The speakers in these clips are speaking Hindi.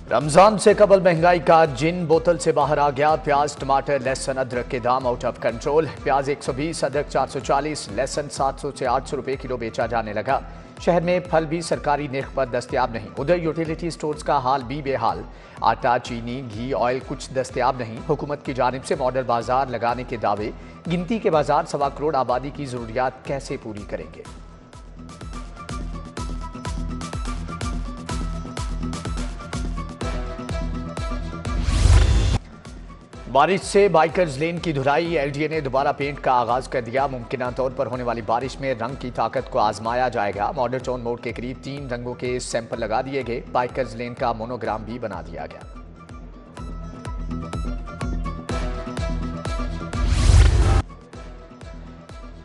रमजान से कबल महंगाई का जिन बोतल से बाहर आ गया। प्याज, टमाटर, लहसुन, अदरक के दाम आउट ऑफ कंट्रोल। प्याज 120, अदरक 440, लहसुन 700 से 800 रुपए किलो बेचा जाने लगा। शहर में फल भी सरकारी निर्ख पर दस्तयाब नहीं। उधर यूटिलिटी स्टोर्स का हाल भी बेहाल। आटा, चीनी, घी, ऑयल कुछ दस्तयाब नहीं। हुकूमत की जानिब से मॉडल बाजार लगाने के दावे। गिनती के बाजार 1.25 करोड़ आबादी की जरूरियात कैसे पूरी करेंगे। बारिश से बाइकर्स लेन की धुलाई। एलडीए ने दोबारा पेंट का आगाज कर दिया। मुमकिन तौर पर होने वाली बारिश में रंग की ताकत को आजमाया जाएगा। मॉडल टाउन मोड़ के करीब 3 रंगों के सैंपल लगा दिए गए। बाइकर्स लेन का मोनोग्राम भी बना दिया गया।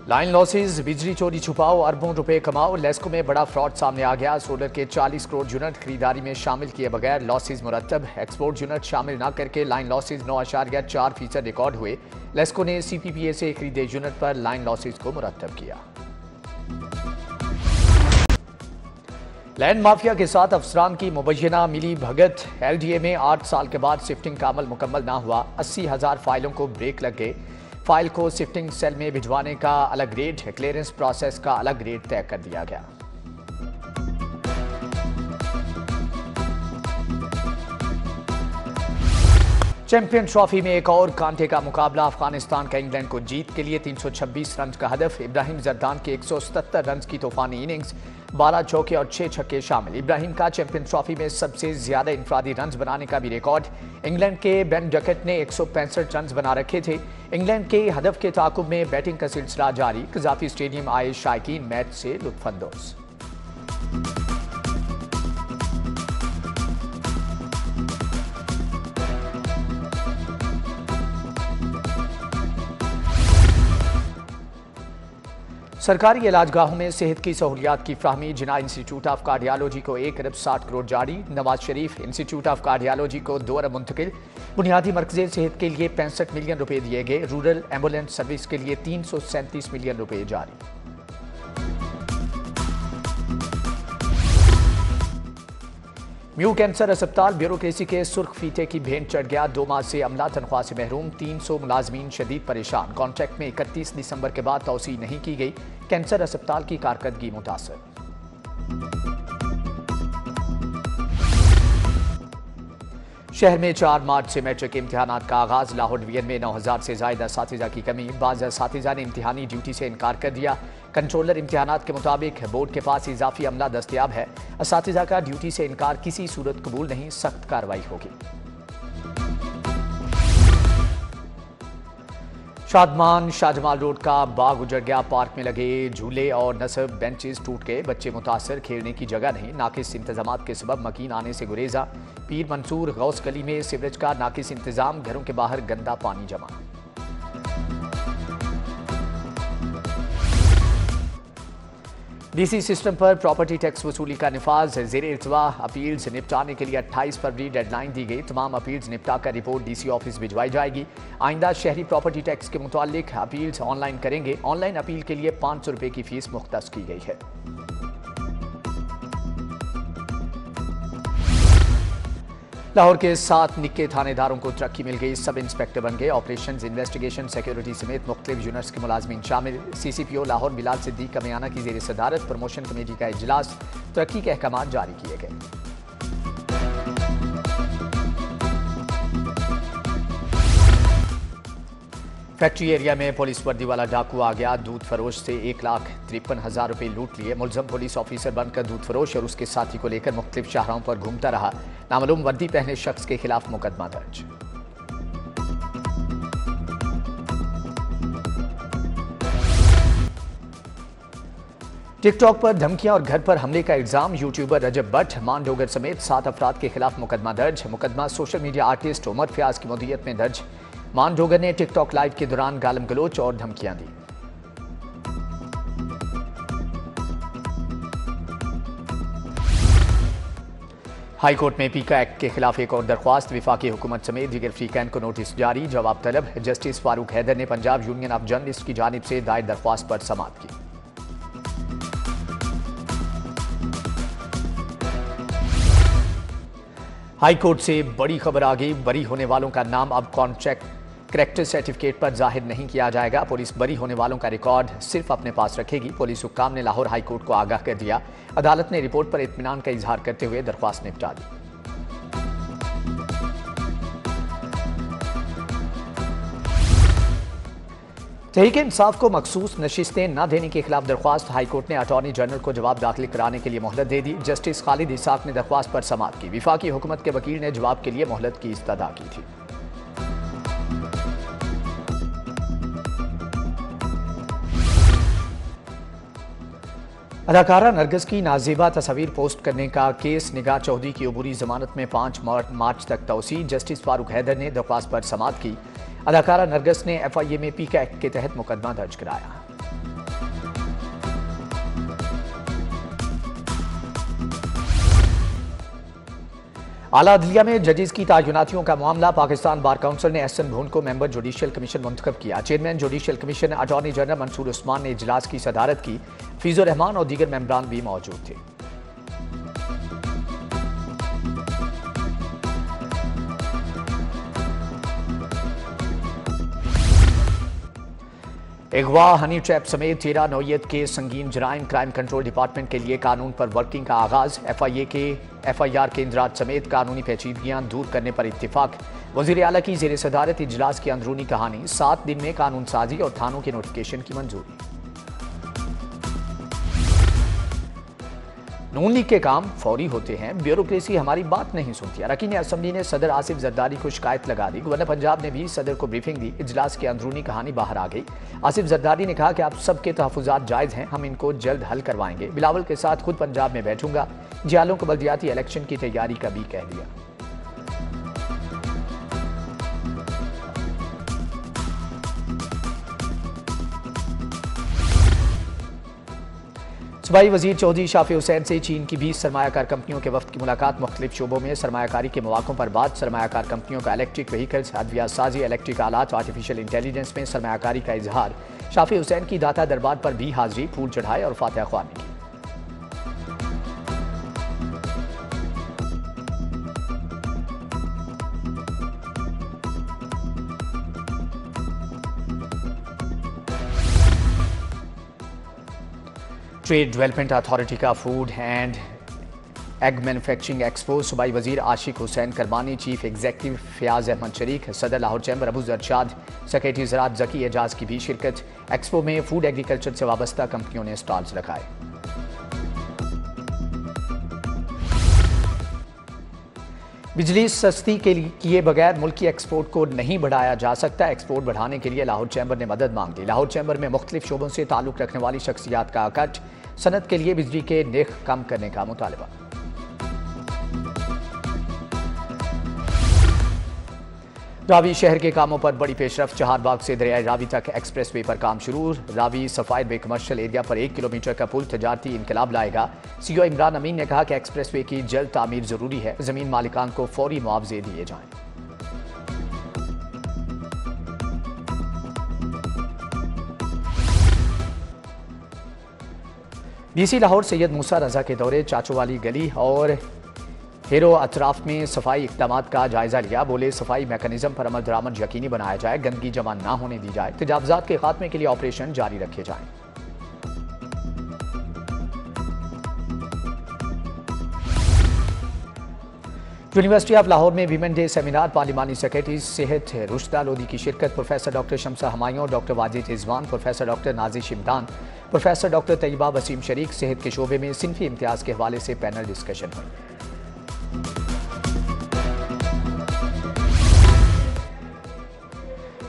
लाइन लॉसेज, बिजली चोरी छुपाओ, अरबों रुपए कमाओ। लेस्को में बड़ा फ्रॉड सामने आ गया। सोलर के 40 करोड़ यूनिट खरीदारी में शामिल किए बगैर लॉसेज मुरतब। एक्सपोर्ट यूनिट शामिल न करके लाइन लॉसेज 9.4% रिकॉर्ड हुए। लेस्को ने सीपीपीए से खरीदे यूनिट पर लाइन लॉसेज को मुरतब किया। लैंड माफिया के साथ अफसरान की मुबैना मिली भगत। एलडीए में 8 साल के बाद शिफ्टिंग का अमल मुकम्मल ना हुआ। 80,000 फाइलों को ब्रेक लग गए। फाइल को शिफ्टिंग सेल में भिजवाने का अलग रेट, क्लियरेंस प्रोसेस का अलग रेट तय कर दिया गया। चैंपियन ट्रॉफी में एक और कांटे का मुकाबला। अफगानिस्तान का इंग्लैंड को जीत के लिए 326 रन का हदफ। इब्राहिम जरदान के 177 रन की तूफानी इनिंग्स, 12 चौके और 6 छक्के शामिल। इब्राहिम का चैंपियन ट्रॉफी में सबसे ज्यादा इंफरादी रन बनाने का भी रिकॉर्ड। इंग्लैंड के बेन डकेट ने 165 रन बना रखे थे। इंग्लैंड के हदफ के ताकुब में बैटिंग का सिलसिला जारी। कजाफी स्टेडियम आए शायकीन मैच से लुत्फानंदोज। सरकारी इलाजगाहों में सेहत की सहूलियात की फ्राहमी। जिना इंस्टीट्यूट ऑफ कार्डियोलॉजी को 1 अरब 60 करोड़ जारी। Nawaz Sharif institute of cardiology को 2 अरब मुंतकिल। बुनियादी मरकज़े सेहत के लिए 65 मिलियन रुपए दिए गए। रूरल एम्बुलेंस सर्विस के लिए 337 मिलियन रुपए जारी। म्यू कैंसर अस्पताल ब्यूरोक्रेसी के सुर्ख फीते की भेंट चढ़ गया। 2 माह से अमला तनख्वाह से महरूम। 300 मुलाजमीन शदीद परेशान। कॉन्ट्रैक्ट में 31 दिसंबर के बाद तौसी नहीं की गई। कैंसर अस्पताल की कारकर्दगी मुतासर। शहर में 4 मार्च से मैट्रिक इम्तिहानात का आगाज। लाहौर डिवीजन में 9000 से ज्यादा असातिज़ा की कमी। बाज़ असातिज़ा ने इम्तिहानी ड्यूटी से इनकार कर दिया। कंट्रोलर इम्तिहानात के मुताबिक बोर्ड के पास इजाफी अमला दस्तयाब है। असातिज़ा का ड्यूटी से इनकार किसी सूरत कबूल नहीं, सख्त कार्रवाई होगी। शादमान शाहजमाल रोड का बाग उजड़ गया। पार्क में लगे झूले और नस्ब बेंचेस टूट गए। बच्चे मुतासर, खेलने की जगह नहीं। नाकिस इंतजामात के सबब मकीन आने से गुरेजा। पीर मंसूर गौस गली में सीवरेज का नाकिस इंतजाम। घरों के बाहर गंदा पानी जमा। डीसी सिस्टम पर प्रॉपर्टी टैक्स वसूली का निफाज। ज़ेर इल्तवा अपील्स निपटाने के लिए 28 फरवरी डेडलाइन दी गई। तमाम अपील्स निपटा कर रिपोर्ट डीसी ऑफिस भिजवाई जाएगी। आइंदा शहरी प्रॉपर्टी टैक्स के मुतालिक अपील्स ऑनलाइन करेंगे। ऑनलाइन अपील के लिए 500 रुपए की फीस मुख्तस की गई है। लाहौर के 7 निक्के थानेदारों को तरक्की मिल गई। सब इंस्पेक्टर बन गए। ऑपरेशन, इन्वेस्टिगेशन, सिक्योरिटी समेत मुख्तलिफ यूनिट्स के मुलाजमीन शामिल। CCPO लाहौर बिलाल सिद्दीक कमियाना की जेर सदारत प्रमोशन कमेटी का इजलास। तरक्की के अहकाम जारी किए गए। फैक्ट्री एरिया में पुलिस वर्दी वाला डाकू आ गया। दूध फरोश से 1,53,000 रुपए लूट लिए। मुलजम पुलिस ऑफिसर बनकर दूध फरोश और उसके साथी को लेकर मुख्तलिफ शाहराहों पर घूमता रहा। नामालूम वर्दी पहने शख्स के खिलाफ मुकदमा दर्ज। टिकटॉक पर धमकियां और घर पर हमले का इल्जाम। यूट्यूबर रजब भट्ट, मान डोगर समेत 7 अफराद के खिलाफ मुकदमा दर्ज। मुकदमा social media artist Umar Fayaz की मुदीयत में दर्ज। मान डोगर ने टिकटॉक लाइव के दौरान गालम गलोच और धमकियां दी। हाई कोर्ट में पीका एक्ट के खिलाफ एक और दरख्वास्त। विफाकी हुकूमत समेत दीगर फ्रीकैन को नोटिस जारी। जवाब तलब। जस्टिस फारूक हैदर ने पंजाब यूनियन ऑफ जर्नलिस्ट की जानिब से दायर दरख्वास्त पर समाअत की। हाई कोर्ट से बड़ी खबर आ गई। बरी होने वालों का नाम अब कॉन्ट्रैक्ट करेक्टर सर्टिफिकेट पर जाहिर नहीं किया जाएगा। पुलिस बरी होने वालों का रिकॉर्ड सिर्फ अपने पास रखेगी। पुलिस हुक्काम ने लाहौर हाई कोर्ट को आगाह कर दिया। अदालत ने रिपोर्ट पर इत्मीनान का इजहार करते हुए दरख्वास्त निपटा दी। तहरीक-ए-इंसाफ को मखसूस नशिस्तें न देने के खिलाफ दरख्वास्त। हाईकोर्ट ने अटॉर्नी जनरल को जवाब दाखिल कराने के लिए मोहलत दे दी। जस्टिस खालिद इसाक ने दरख्वास्त पर समाअत की। विफाकी हुकूमत के वकील ने जवाब के लिए मोहलत की इस्तदा की थी। अदाकारा नरगिस की नाजेबा तस्वीर पोस्ट करने का केस निगाह चौधरी की अबूरी जमानत में 5 मार्च तक तौसी। जस्टिस फारूक हैदर ने दरख्वास्त पर समाअत की। अदाकारा नरगिस ने FIA में पीका एक्ट के तहत मुकदमा दर्ज कराया। आला अदलिया में जजेस की तैनातियों का मामला। पाकिस्तान बार काउंसिल ने एहसन भून को मेंबर जुडिशियल कमीशन मुंतखब किया। Chairman judicial commission attorney general Mansoor Usman ने इजलास की सदारत की। फीजुर रहमान और दीगर मेंबरान भी मौजूद थे। अगवा, हनी ट्रैप समेत 13 नौयत के संगीन जराइम क्राइम कंट्रोल डिपार्टमेंट के लिए कानून पर वर्किंग का आगाज। FIA के FIR केंद्रात समेत कानूनी पेचीदगियां दूर करने पर इत्तिफाक। वजीर आला की जेर सदारत इजलास की अंदरूनी कहानी। 7 दिन में कानून साजी और थानों के नोटिफिकेशन की मंजूरी। नून लीग के काम फौरी होते हैं, ब्यूरोक्रेसी हमारी बात नहीं सुनती। अरकान असम्बली ने सदर आसिफ जरदारी को शिकायत लगा दी। गवर्नर पंजाब ने भी सदर को ब्रीफिंग दी। इजलास की अंदरूनी कहानी बाहर आ गई। आसिफ जरदारी ने कहा कि आप सबके तहफुजात जायज़ हैं, हम इनको जल्द हल करवाएंगे। बिलावल के साथ खुद पंजाब में बैठूंगा। जियालों को बल्दियाती इलेक्शन की तैयारी का भी कह दिया। सूबाई वजीर चौधरी शाफी हुसैन से चीन की 20 सरमायाकार कंपनियों के वफ्द की मुलाकात। मुख्तलिफ शोबों में सरमायाकारी के मौक़ों पर बात। सरमायाकार कंपनियों का इलेक्ट्रिक व्हीकल्स, अद्वियात साजी, इलेक्ट्रिक आलात, आर्टिफिशियल इंटेलिजेंस में सरमायाकारी का इजहार। शाफी हुसैन की दाता दरबार पर भी हाजिरी, फूल चढ़ाए और फातिहा ख्वानी की। ट्रेड डेवलपमेंट अथॉरिटी का food and egg manufacturing expo. सूबाई वजीर आशिक हुसैन करमानी, चीफ एग्जीक्यूटिव फयाज अहमद शरीक, सदर लाहौर चैम्बर अबू जरशाद, सेक्रेटरी ज़राअत ज़की एजाज की भी शिरकत। एक्सपो में फूड एग्रीकल्चर से वाबस्ता कंपनियों ने स्टॉल्स लगाए। बिजली सस्ती के लिए किए बगैर मुल्की एक्सपोर्ट को नहीं बढ़ाया जा सकता। एक्सपोर्ट बढ़ाने के लिए लाहौर चैम्बर ने मदद मांग ली। लाहौर चैम्बर में मुख्तलिफ शोबों से ताल्लुक रखने वाली शख्सियात का इकट्ठ। सनत के लिए बिजली के निर्ख कम करने का मुतालबा। रावी शहर के कामों पर बड़ी पेशरफ। चहारबाग से दरियाई रावी तक एक्सप्रेस वे पर काम शुरू। रावी सफायर वे कमर्शियल एरिया पर 1 किलोमीटर का पुल तजारती इनकलाब लाएगा। CEO इमरान अमीन ने कहा कि एक्सप्रेस वे की जल्द तामीर जरूरी है। जमीन मालिकान को फौरी मुआवजे दिए जाएं। DC लाहौर सैयद मूसा रजा के दौरे चाचो वाली गली और हेरो अतराफ में सफाई इक़दामात का जायजा लिया। बोले सफाई मैकेनिज्म पर अमल दरामद यकीनी बनाया जाए, गंदगी जमा ना होने दी जाए, तजावुज़ात के खात्मे के लिए ऑपरेशन जारी रखे जाएं। यूनिवर्सिटी ऑफ लाहौर में वीमेन डे सेमिनार। पार्लिमानी सेक्रेटरी सेहत रुशदा लोधी की शिरकत। Professor doctor Shamsa Humayun, doctor Wajid Rizwan, professor doctor Nazish Imdan, professor doctor Tayyaba Waseem शरीक। सेहत के शोबे में सिनफी इम्तियाज के हवाले से पैनल डिस्कशन हुई।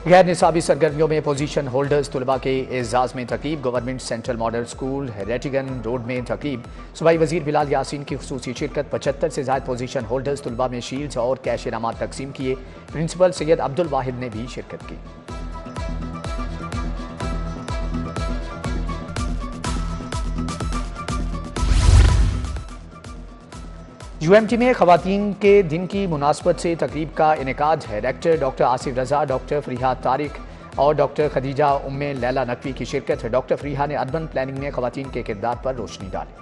गैर निसाबी सरगर्मियों में पोजीशन होल्डर्स तुलबा के एजाज में तकरीब। Government central model school Rattigan road में तकरीब। सूबाई वजीर बिलाल यासीन की खुसूसी शिरकत। 75 से ज्यादा पोजीशन होल्डर्स तुलबा में शील्ड्स और कैश इनामात तकसीम किए। प्रिंसिपल सैयद अब्दुल वाहिद ने भी शिरकत की। UMT में खवातीन के दिन की मुनासबत से तकरीब का इनेकाद है। डायरेक्टर डॉक्टर आसिफ रजा, डॉक्टर फरीहा तारिक और डॉक्टर खदीजा उम्मे लैला नकवी की शिरकत है। डॉक्टर फरीहा ने अर्बन प्लानिंग में खवातीन के किरदार पर रोशनी डाली।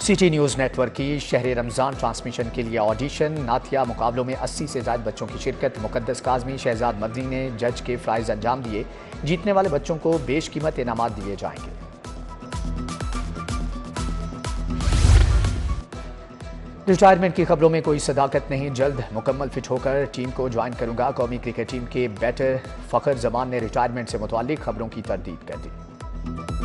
सिटी न्यूज़ नेटवर्क की शहर रमज़ान ट्रांसमिशन के लिए ऑडिशन। नाथिया मुकाबलों में 80 से ज़्यादा बच्चों की शिरकत। मुकद्दस काज़मी शहजाद मदनी ने जज के फ़राइज़ अंजाम दिए। जीतने वाले बच्चों को बेशकीमत इनामात दिए जाएंगे। रिटायरमेंट की खबरों में कोई सदाकत नहीं, जल्द मुकम्मल फिट होकर टीम को ज्वाइन करूंगा। कौमी क्रिकेट टीम के बैटर फ़खर जमान ने रिटायरमेंट से मुताल्लिक खबरों की तरदीद कर दी।